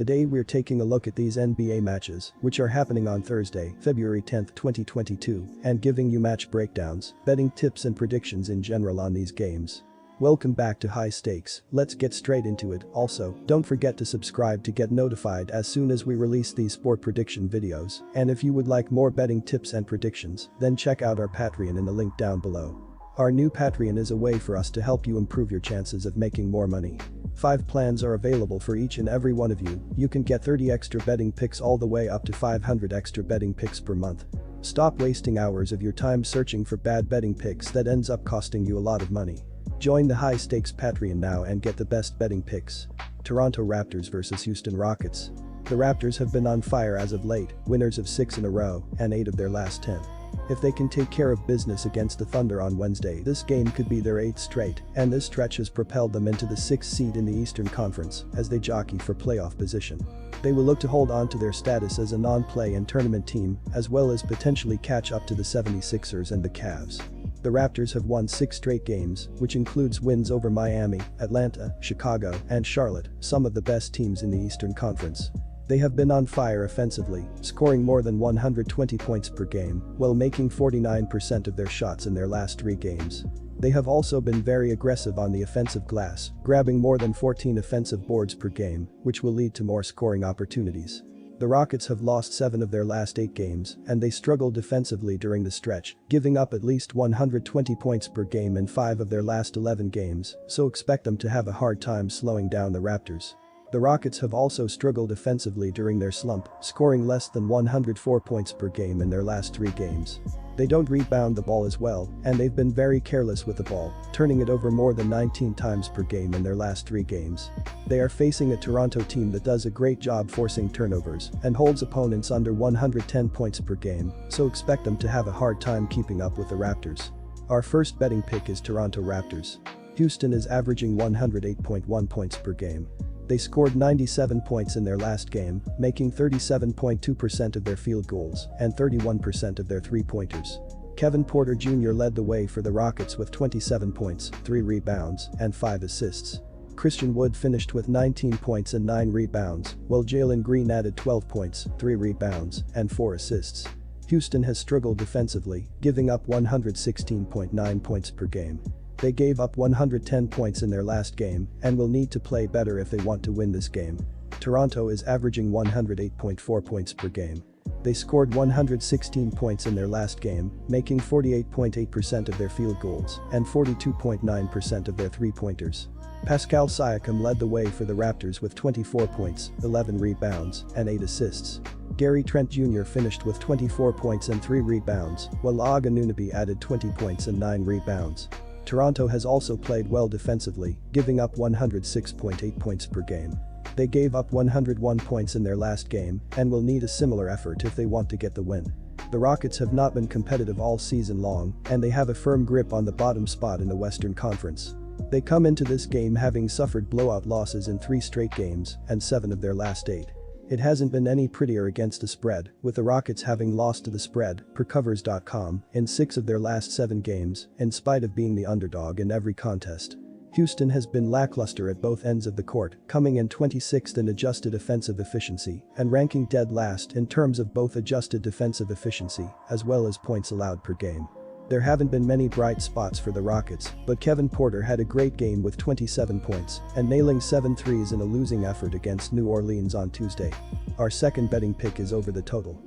Today we're taking a look at these NBA matches, which are happening on Thursday, February 10, 2022, and giving you match breakdowns, betting tips and predictions in general on these games. Welcome back to High Stakes, let's get straight into it. Also, don't forget to subscribe to get notified as soon as we release these sport prediction videos, and if you would like more betting tips and predictions, then check out our Patreon in the link down below. Our new Patreon is a way for us to help you improve your chances of making more money. 5 plans are available for each and every one of you. You can get 30 extra betting picks all the way up to 500 extra betting picks per month. Stop wasting hours of your time searching for bad betting picks that ends up costing you a lot of money. Join the High Stakes Patreon now and get the best betting picks. Toronto Raptors vs Houston Rockets. The Raptors have been on fire as of late, winners of 6 in a row and 8 of their last 10. If they can take care of business against the Thunder on Wednesday, this game could be their 8th straight, and this stretch has propelled them into the 6th seed in the Eastern Conference as they jockey for playoff position. They will look to hold on to their status as a non-play and tournament team, as well as potentially catch up to the 76ers and the Cavs. The Raptors have won 6 straight games, which includes wins over Miami, Atlanta, Chicago, and Charlotte, some of the best teams in the Eastern Conference. They have been on fire offensively, scoring more than 120 points per game, while making 49% of their shots in their last 3 games. They have also been very aggressive on the offensive glass, grabbing more than 14 offensive boards per game, which will lead to more scoring opportunities. The Rockets have lost 7 of their last 8 games, and they struggled defensively during the stretch, giving up at least 120 points per game in 5 of their last 11 games, so expect them to have a hard time slowing down the Raptors. The Rockets have also struggled offensively during their slump, scoring less than 104 points per game in their last 3 games. They don't rebound the ball as well, and they've been very careless with the ball, turning it over more than 19 times per game in their last 3 games. They are facing a Toronto team that does a great job forcing turnovers and holds opponents under 110 points per game, so expect them to have a hard time keeping up with the Raptors. Our first betting pick is Toronto Raptors. Houston is averaging 108.1 points per game. They scored 97 points in their last game, making 37.2% of their field goals and 31% of their three-pointers. Kevin Porter Jr. led the way for the Rockets with 27 points, 3 rebounds, and 5 assists. Christian Wood finished with 19 points and 9 rebounds, while Jalen Green added 12 points, 3 rebounds, and 4 assists. Houston has struggled defensively, giving up 116.9 points per game. They gave up 110 points in their last game and will need to play better if they want to win this game. Toronto is averaging 108.4 points per game. They scored 116 points in their last game, making 48.8% of their field goals and 42.9% of their three-pointers. Pascal Siakam led the way for the Raptors with 24 points, 11 rebounds, and 8 assists. Gary Trent Jr. finished with 24 points and 3 rebounds, while Aga Anunoby added 20 points and 9 rebounds. Toronto has also played well defensively, giving up 106.8 points per game. They gave up 101 points in their last game and will need a similar effort if they want to get the win. The Rockets have not been competitive all season long, and they have a firm grip on the bottom spot in the Western Conference. They come into this game having suffered blowout losses in 3 straight games and 7 of their last 8. It hasn't been any prettier against the spread, with the Rockets having lost to the spread, per Covers.com, in 6 of their last 7 games, in spite of being the underdog in every contest. Houston has been lackluster at both ends of the court, coming in 26th in adjusted offensive efficiency and ranking dead last in terms of both adjusted defensive efficiency as well as points allowed per game. There haven't been many bright spots for the Rockets, but Kevin Porter had a great game with 27 points and nailing 7 threes in a losing effort against New Orleans on Tuesday. Our second betting pick is over the total.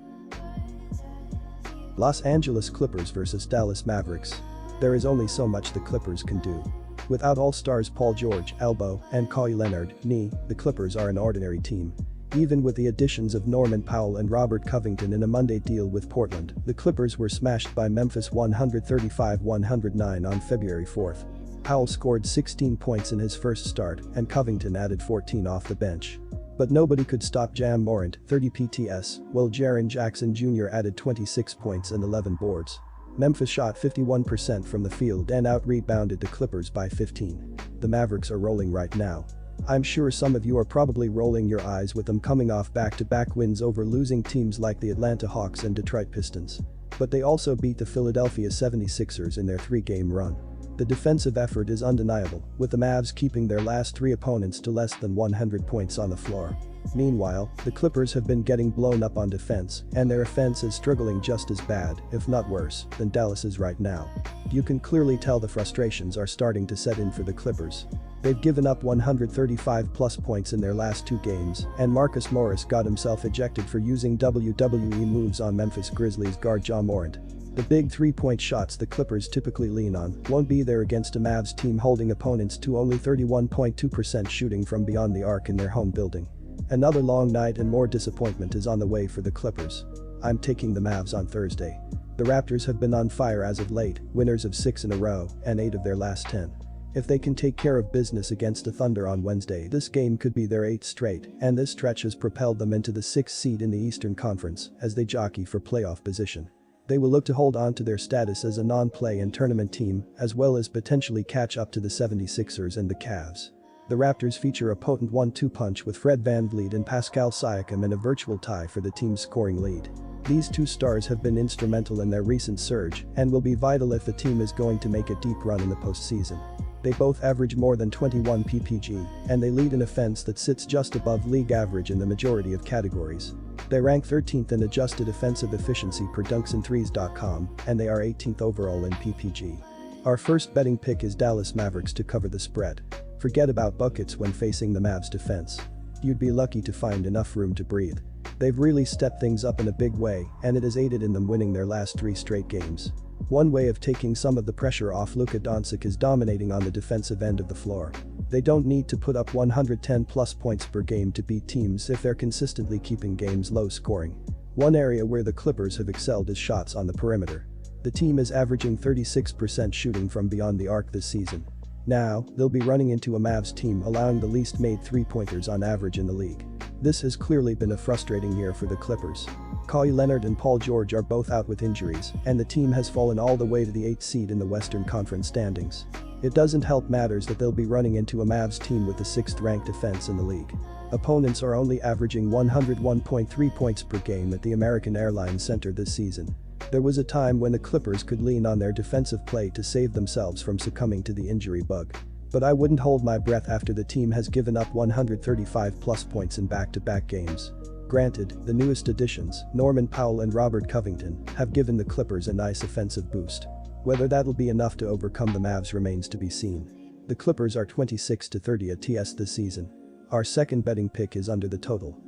Los Angeles Clippers vs Dallas Mavericks. There is only so much the Clippers can do. Without all-stars Paul George, elbow, and Kawhi Leonard, knee, the Clippers are an ordinary team. Even with the additions of Norman Powell and Robert Covington in a Monday deal with Portland, the Clippers were smashed by Memphis 135-109 on February 4. Powell scored 16 points in his first start and Covington added 14 off the bench. But nobody could stop Jam Morant, 30 PTS, while Jaren Jackson Jr. added 26 points and 11 boards. Memphis shot 51% from the field and out-rebounded the Clippers by 15. The Mavericks are rolling right now. I'm sure some of you are probably rolling your eyes with them coming off back-to-back wins over losing teams like the Atlanta Hawks and Detroit Pistons. But they also beat the Philadelphia 76ers in their 3-game run. The defensive effort is undeniable, with the Mavs keeping their last 3 opponents to less than 100 points on the floor. Meanwhile, the Clippers have been getting blown up on defense, and their offense is struggling just as bad, if not worse, than Dallas's right now. You can clearly tell the frustrations are starting to set in for the Clippers. They've given up 135+ points in their last 2 games, and Marcus Morris got himself ejected for using WWE moves on Memphis Grizzlies guard Ja Morant. The big 3-point shots the Clippers typically lean on won't be there against a Mavs team holding opponents to only 31.2% shooting from beyond the arc in their home building. Another long night and more disappointment is on the way for the Clippers. I'm taking the Mavs on Thursday. The Raptors have been on fire as of late, winners of 6 in a row and 8 of their last 10. If they can take care of business against the Thunder on Wednesday, this game could be their 8th straight, and this stretch has propelled them into the 6th seed in the Eastern Conference as they jockey for playoff position. They will look to hold on to their status as a non-play and tournament team, as well as potentially catch up to the 76ers and the Cavs. The Raptors feature a potent 1-2 punch with Fred VanVleet and Pascal Siakam in a virtual tie for the team's scoring lead. These 2 stars have been instrumental in their recent surge and will be vital if the team is going to make a deep run in the postseason. They both average more than 21 ppg, and they lead an offense that sits just above league average in the majority of categories. They rank 13th in adjusted offensive efficiency per dunksandthrees.com, and they are 18th overall in ppg. Our first betting pick is Dallas Mavericks to cover the spread. Forget about buckets when facing the Mavs defense. You'd be lucky to find enough room to breathe. They've really stepped things up in a big way, and it has aided in them winning their last 3 straight games. One way of taking some of the pressure off Luka Doncic is dominating on the defensive end of the floor. They don't need to put up 110+ points per game to beat teams if they're consistently keeping games low scoring. One area where the Clippers have excelled is shots on the perimeter. The team is averaging 36% shooting from beyond the arc this season. Now, they'll be running into a Mavs team allowing the least made 3-pointers on average in the league. This has clearly been a frustrating year for the Clippers. Kawhi Leonard and Paul George are both out with injuries, and the team has fallen all the way to the 8th seed in the Western Conference standings. It doesn't help matters that they'll be running into a Mavs team with the 6th-ranked defense in the league. Opponents are only averaging 101.3 points per game at the American Airlines Center this season. There was a time when the Clippers could lean on their defensive play to save themselves from succumbing to the injury bug. But I wouldn't hold my breath after the team has given up 135+ points in back-to-back games. Granted, the newest additions, Norman Powell and Robert Covington, have given the Clippers a nice offensive boost. Whether that'll be enough to overcome the Mavs remains to be seen. The Clippers are 26-30 at TS this season. Our second betting pick is under the total.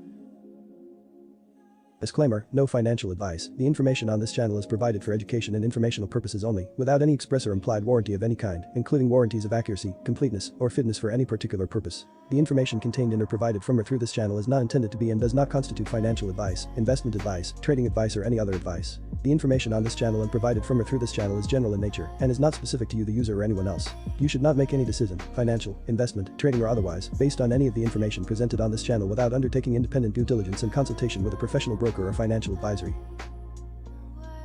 Disclaimer, no financial advice. The information on this channel is provided for education and informational purposes only, without any express or implied warranty of any kind, including warranties of accuracy, completeness, or fitness for any particular purpose. The information contained in or provided from or through this channel is not intended to be and does not constitute financial advice, investment advice, trading advice, or any other advice. The information on this channel and provided from or through this channel is general in nature and is not specific to you, the user, or anyone else. You should not make any decision, financial, investment, trading, or otherwise, based on any of the information presented on this channel without undertaking independent due diligence and consultation with a professional broker or financial advisory.